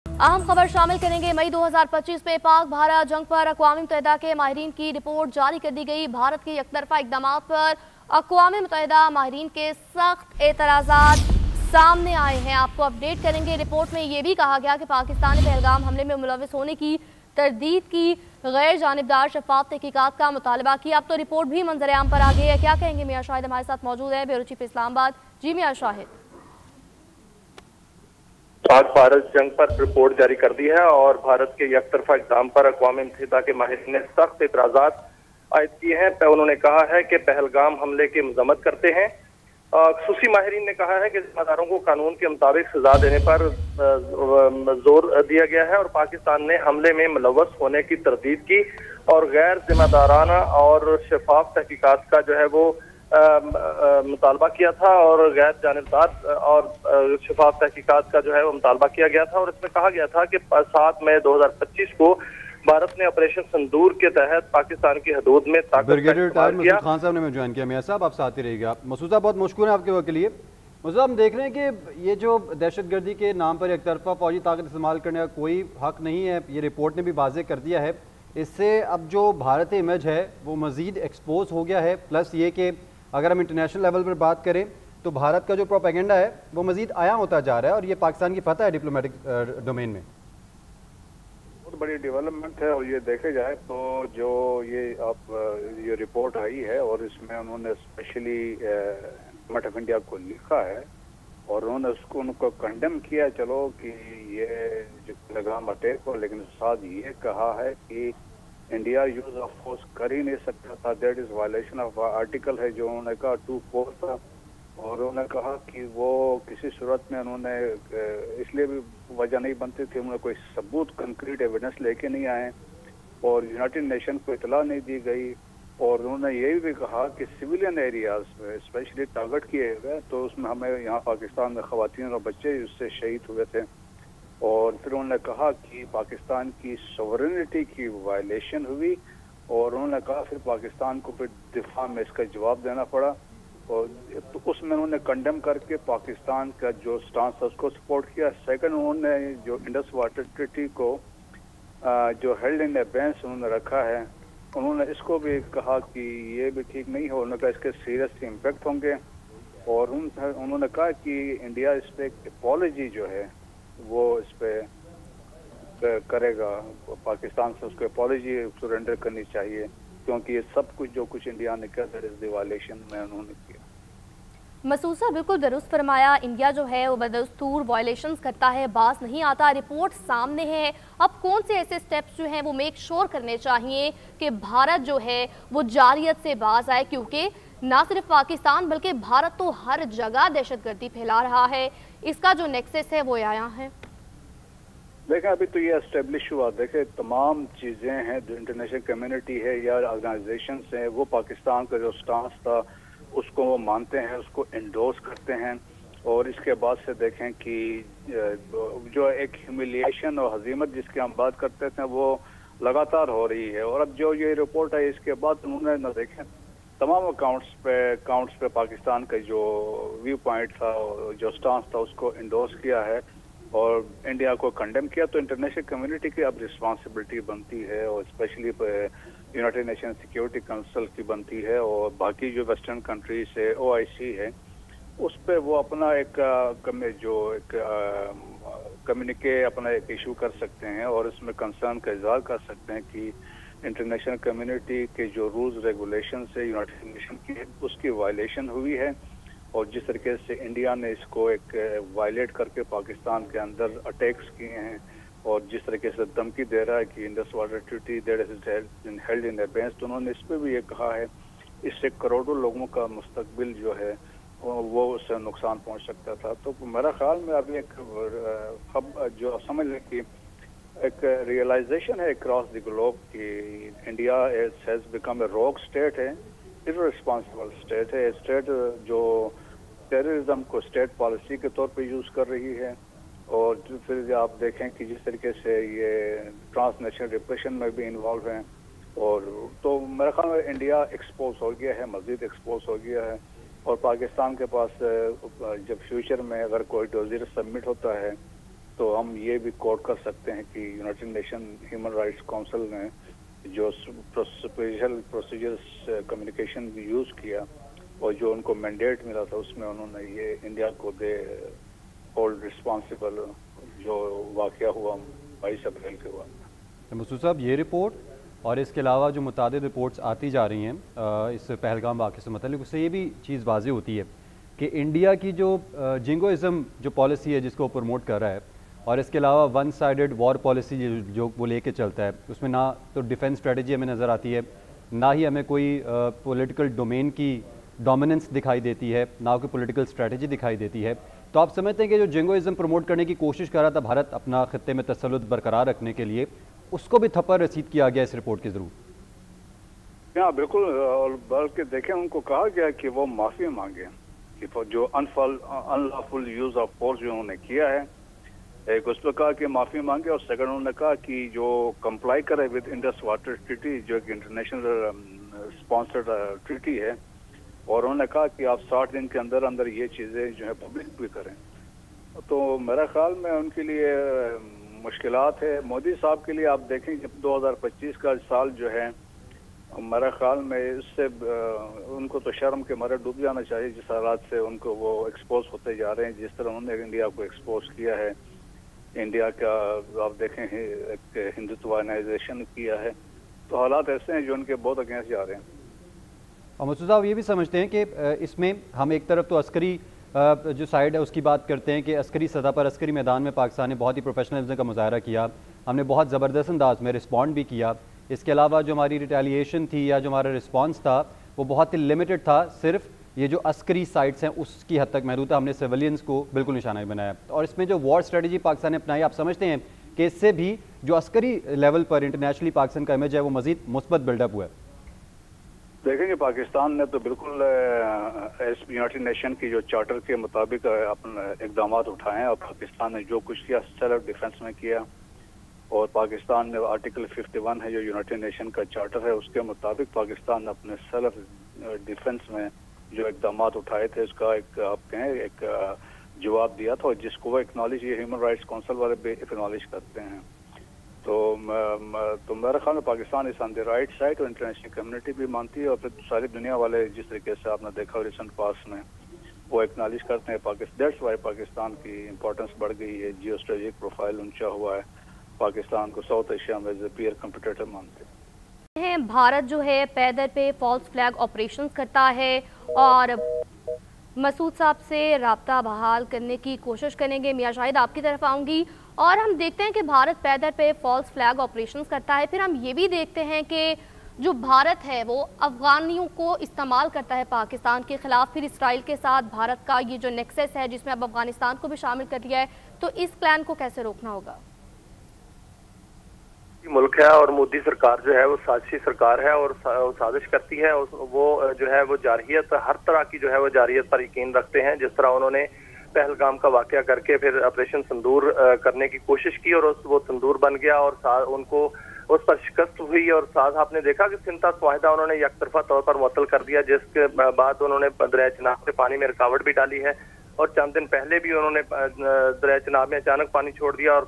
अहम खबर शामिल करेंगे। मई 2025 में पाक भारत जंग पर अक़वाम मुत्तहिदा के माहिरीन की रिपोर्ट जारी कर दी गई। भारत के एकतरफा इक़दाम पर अक़वाम मुत्तहिदा माहिरीन के सख्त एतराज़ात सामने आए हैं। आपको अपडेट करेंगे। रिपोर्ट में यह भी कहा गया कि पाकिस्तान ने पहलगाम हमले में मुलविस होने की तरदीद की, गैर जानिबदार शफाफ तहकीकात का मुतालबा किया। अब तो रिपोर्ट भी मंजर आम पर आ गई है। क्या कहेंगे? मियां शाहिद हमारे साथ मौजूद है, ब्यूरो चीफ इस्लामाबाद। जी मियां शाहिद। पाक भारत जंग पर रिपोर्ट जारी कर दी है और भारत के एकतरफा इक़दाम पर अक़वाम मुत्तहिदा के माहिरीन ने सख्त एतराज़ात आयद किए हैं। उन्होंने कहा है कि पहलगाम हमले की मजम्मत करते हैं। खसूसी माहिरीन ने कहा है कि जिम्मेदारों को कानून के मुताबिक सजा देने पर जोर दिया गया है और पाकिस्तान ने हमले में मुलव्वस होने की तरदीद की और गैर जिम्मेदाराना और शफाफ तहकीकात का जो है वो मुतालबा किया था और गैर जानिबदार और शफाफ तहकीकात का जो है वो मुतालबा किया गया था। और इसमें कहा गया था कि 7 मई 2025 को भारत ने ऑपरेशन संदूर के तहत पाकिस्तान की हदूद में ब्रिगेडियर मसूद खान साहब ने ज्वाइन किया। मियां साहब आप साथ ही रहिएगा। मसूद साहब बहुत मुश्किल है आपके वक्त के लिए। मसूद साहब हम देख रहे हैं कि ये जो दहशतगर्दी के नाम पर एक तरफा फौजी ताकत इस्तेमाल करने का कोई हक नहीं है, ये रिपोर्ट ने भी वाज़ेह कर दिया है। इससे अब जो भारतीय इमेज है वो मज़ीद एक्सपोज हो गया है। प्लस ये कि अगर हम इंटरनेशनल लेवल पर बात करें तो भारत का जो प्रोपेगेंडा है वो मज़ीद आया होता जा रहा है और ये पाकिस्तान की फतह है डिप्लोमेटिक डोमेन में। बहुत बड़ी डेवलपमेंट है और ये देखे जाए तो जो ये रिपोर्ट आई है और इसमें उन्होंने स्पेशली गवर्नमेंट ऑफ इंडिया को लिखा है और उन्होंने उनको कंडेम किया, चलो कि ये जो पहलगाम अटैक हो, लेकिन साथ ये कहा है कि इंडिया यूज ऑफ फोर्स कर ही नहीं सकता था, that is violation of article है जो उन्होंने कहा 2(4) था। और उन्होंने कहा कि वो किसी सूरत में उन्होंने इसलिए भी वजह नहीं बनती थी, उन्होंने कोई सबूत कंक्रीट एविडेंस लेके नहीं आए और यूनाइटेड नेशन को इतला नहीं दी गई। और उन्होंने ये भी कहा कि सिविलियन एरियाज में स्पेशली टारगेट किए गए तो उसमें हमें यहाँ पाकिस्तान में खवातीन और बच्चे उससे शहीद हुए थे। और फिर उन्होंने कहा कि पाकिस्तान की सॉवरेनिटी की वायलेशन हुई और उन्होंने कहा फिर पाकिस्तान को फिर दिफा में इसका जवाब देना पड़ा। और तो उसमें उन्होंने कंडेम करके पाकिस्तान का जो स्टांस था उसको सपोर्ट किया। सेकंड, उन्होंने जो इंडस वाटर ट्रीटी को जो हेल्ड इन एबेंस उन्होंने रखा है, उन्होंने इसको भी कहा कि ये भी ठीक नहीं हो, उन्होंने कहा इसके सीरियस इम्पैक्ट होंगे। और उन्होंने कहा कि इंडिया इस पर एक अपॉलॉजी जो है वो इस पे करेगा, पाकिस्तान से उसको अपॉलॉजी सरेंडर करनी चाहिए क्योंकि ये सब कुछ जो कुछ इंडिया ने किया दैट इज द वायलेशन में उन्होंने किया। मसूद साहब बिल्कुल दुरुस्त फरमाया। इंडिया जो है वो बदस्तूर वायलेशंस करता है, बाज नहीं आता। रिपोर्ट सामने है। अब कौन से ऐसे स्टेप्स जो हैं वो मेक श्योर करने चाहिए कि भारत जो है वो जारियत से बाज आए, क्योंकि ना सिर्फ पाकिस्तान बल्कि भारत तो हर जगह दहशतगर्दी फैला रहा है। इसका जो नेक्सस है वो आया है। देखें अभी तो ये एस्टेब्लिश हुआ, देखें तमाम चीज़ें हैं जो इंटरनेशनल कम्युनिटी है या ऑर्गेनाइजेशन हैं वो पाकिस्तान का जो स्टांस था उसको वो मानते हैं, उसको इंडोर्स करते हैं। और इसके बाद से देखें कि जो एक ह्यूमिलिएशन और हजीमत जिसकी हम बात करते थे वो लगातार हो रही है। और अब जो ये रिपोर्ट है इसके बाद उन्होंने न देखें तमाम अकाउंट्स पे पाकिस्तान का जो व्यू पॉइंट था, जो स्टांस था उसको इंडोर्स किया है और इंडिया को कंडेम किया। तो इंटरनेशनल कम्युनिटी की अब रिस्पांसिबिलिटी बनती है और specially United nation security council की बनती है और बाकी जो वेस्टर्न कंट्रीज है, OIC है, उस पर वो अपना एक कम्युनिके अपना एक इशू कर सकते हैं और इसमें कंसर्न का इजहार कर सकते हैं कि इंटरनेशनल कम्युनिटी के जो रूल्स रेगुलेशन है यूनाइटेड नेशन की उसकी वायलेशन हुई है। और जिस तरीके से इंडिया ने इसको एक वायलेट करके पाकिस्तान के अंदर अटैक्स किए हैं और जिस तरीके से धमकी दे रहा है कि Indus water treaty that is held in abeyance, तो उन्होंने इस पर भी ये कहा है इससे करोड़ों लोगों का मुस्तकबिल जो है वो उससे नुकसान पहुंच सकता था। तो मेरा ख्याल में अभी एक जो समझ लें कि एक रियलाइजेशन है अक्रॉस द ग्लोब कि India has become a rock state है, इररिस्पांसिबल स्टेट है, स्टेट जो टेररिज्म को स्टेट पॉलिसी के तौर पे यूज कर रही है। और फिर आप देखें कि जिस तरीके से ये ट्रांसनेशनल डिप्रेशन में भी इन्वॉल्व हैं और तो मेरे ख्याल में इंडिया एक्सपोज हो गया है, मजीद एक्सपोज हो गया है। और पाकिस्तान के पास जब फ्यूचर में अगर कोई डोजियर सबमिट होता है तो हम ये भी कोट कर सकते हैं कि United nation human rights council ने जो स्पेशल प्रोसीजर्स कम्युनिकेशन यूज किया और जो उनको मैंडेट मिला था उसमें उन्होंने ये इंडिया को दे होल्ड रिस्पॉन्सिबल जो वाकया हुआ 22 अप्रैल के हुआ। मसूद साहब, ये रिपोर्ट और इसके अलावा जो मुतादिद रिपोर्ट्स आती जा रही हैं इस पहलगाम वाक़े से मतलब, उससे ये भी चीज़ वाज़ेह होती है कि इंडिया की जो जिंगोइज़म जो पॉलिसी है जिसको प्रमोट कर रहा है, और इसके अलावा वन साइडेड वॉर पॉलिसी जो वो लेके चलता है, उसमें ना तो डिफेंस स्ट्रेटजी हमें नज़र आती है, ना ही हमें कोई पॉलिटिकल डोमेन की डोमिनेंस दिखाई देती है, ना कोई पॉलिटिकल स्ट्रेटजी दिखाई देती है। तो आप समझते हैं कि जो जिंगोइज़म प्रमोट करने की कोशिश कर रहा था भारत अपना खित्ते में तसल्लुत बरकरार रखने के लिए, उसको भी थप्पड़ रसीद किया गया इस रिपोर्ट के जरूर? हाँ बिल्कुल, और बल्कि देखें उनको कहा गया कि वो माफ़ी मांगे कि जो अनलॉफुल यूज ऑफ फोर्स जो उन्होंने किया है, एक उस पर कहा कि माफ़ी मांगे, और सेकंड उन्होंने कहा कि जो कंप्लाई करे विद इंडस वाटर ट्रीटी जो एक इंटरनेशनल स्पॉन्सर्ड ट्रीटी है, और उन्होंने कहा कि आप 60 दिन के अंदर अंदर ये चीज़ें जो है पब्लिक भी करें। तो मेरा ख्याल में उनके लिए मुश्किलात है। मोदी साहब के लिए आप देखें जब 2025 का साल जो है, मेरा ख्याल में इससे उनको तो शर्म के मारे डूब जाना चाहिए जिस हालात से उनको वो एक्सपोज होते जा रहे हैं, जिस तरह उन्होंने इंडिया को एक्सपोज किया है। इंडिया का आप देखें एक हिंदुत्वानाइजेशन किया है, तो हालात ऐसे हैं जो उनके बहुत अगेंस्ट जा रहे हैं। और मसूद साहब ये भी समझते हैं कि इसमें हम एक तरफ तो अस्करी जो साइड है उसकी बात करते हैं कि अस्करी सतह पर अस्करी मैदान में पाकिस्तान ने बहुत ही प्रोफेशनलिज्म का मुजाहरा किया, हमने बहुत ज़बरदस्त अंदाज में रिस्पॉन्ड भी किया। इसके अलावा जो हमारी रिटेलिएशन थी या जो हमारा रिस्पॉन्स था वो बहुत ही लिमिटेड था, सिर्फ ये जो अस्करी साइट्स हैं उसकी हद तक महदूद था, हमने सिविलियंस को बिल्कुल निशाना बनाया। और इसमें जो वॉर स्ट्रेटजी पाकिस्तान ने अपनाई, आप समझते हैं कि इससे भी जो अस्करी लेवल पर इंटरनेशनली पाकिस्तान का इमेज है वो मज़ीद मुस्बत बिल्डअप हुआ है? देखेंगे पाकिस्तान ने तो बिल्कुल यूनाइटेड नेशन की जो चार्टर के मुताबिक अपने इकदाम उठाए हैं, और पाकिस्तान ने जो कुछ किया सेल्फ डिफेंस में किया, और पाकिस्तान ने आर्टिकल 51 है जो यूनाइटेड नेशन का चार्टर है, उसके मुताबिक पाकिस्तान ने अपने सेल्फ डिफेंस में जो इकदाम उठाए थे उसका एक आप कहें एक जवाब दिया था, और जिसको वो एक्नॉलेज ये ह्यूमन राइट्स काउंसिल वाले भी एक्नॉलेज करते हैं। तो मेरे ख्याल में पाकिस्तान इस ऑन द राइट साइड, और इंटरनेशनल कम्युनिटी भी मानती है, और फिर सारी दुनिया वाले जिस तरीके से आपने देखा रिसेंट पास में वो एक्नॉलेज करते हैं पाकिस्तान। दैट्स वाई पाकिस्तान की इंपॉर्टेंस बढ़ गई है, जियो स्ट्रेटेजिक प्रोफाइल ऊंचा हुआ है, पाकिस्तान को साउथ एशिया में एज ए पीयर कंपटीटर मानते हैं। भारत जो है पैदल पे फॉल्स फ्लैग ऑपरेशन करता है, और मसूद साहब से राब्ता बहाल करने की कोशिश करेंगे। मियां शाहिद, आपकी तरफ आऊँगी। और हम देखते हैं कि भारत पैदल पे फॉल्स फ्लैग ऑपरेशंस करता है, फिर हम ये भी देखते हैं कि जो भारत है वो अफगानियों को इस्तेमाल करता है पाकिस्तान के खिलाफ। फिर इसराइल के साथ भारत का ये जो नेक्सस है जिसमें अब अफगानिस्तान को भी शामिल कर लिया है, तो इस प्लान को कैसे रोकना होगा? मुल्क है और मोदी सरकार जो है वो साजिशी सरकार है और साजिश करती है। वो जो है वो जारहियत, हर तरह की जो है वो जारहियत पर यकीन रखते हैं। जिस तरह उन्होंने पहलगाम का वाकया करके फिर ऑपरेशन सिंदूर करने की कोशिश की और वो सिंदूर बन गया और उनको उस पर शिकस्त हुई, और साथ आपने देखा कि सिंता स्वाहिदा उन्होंने यकतरफा तौर पर मुअत्तल कर दिया, जिसके बाद उन्होंने दरिया चिनाब के पानी में रुकावट भी डाली है। और चंद दिन पहले भी उन्होंने दरिया चिनाब में अचानक पानी छोड़ दिया और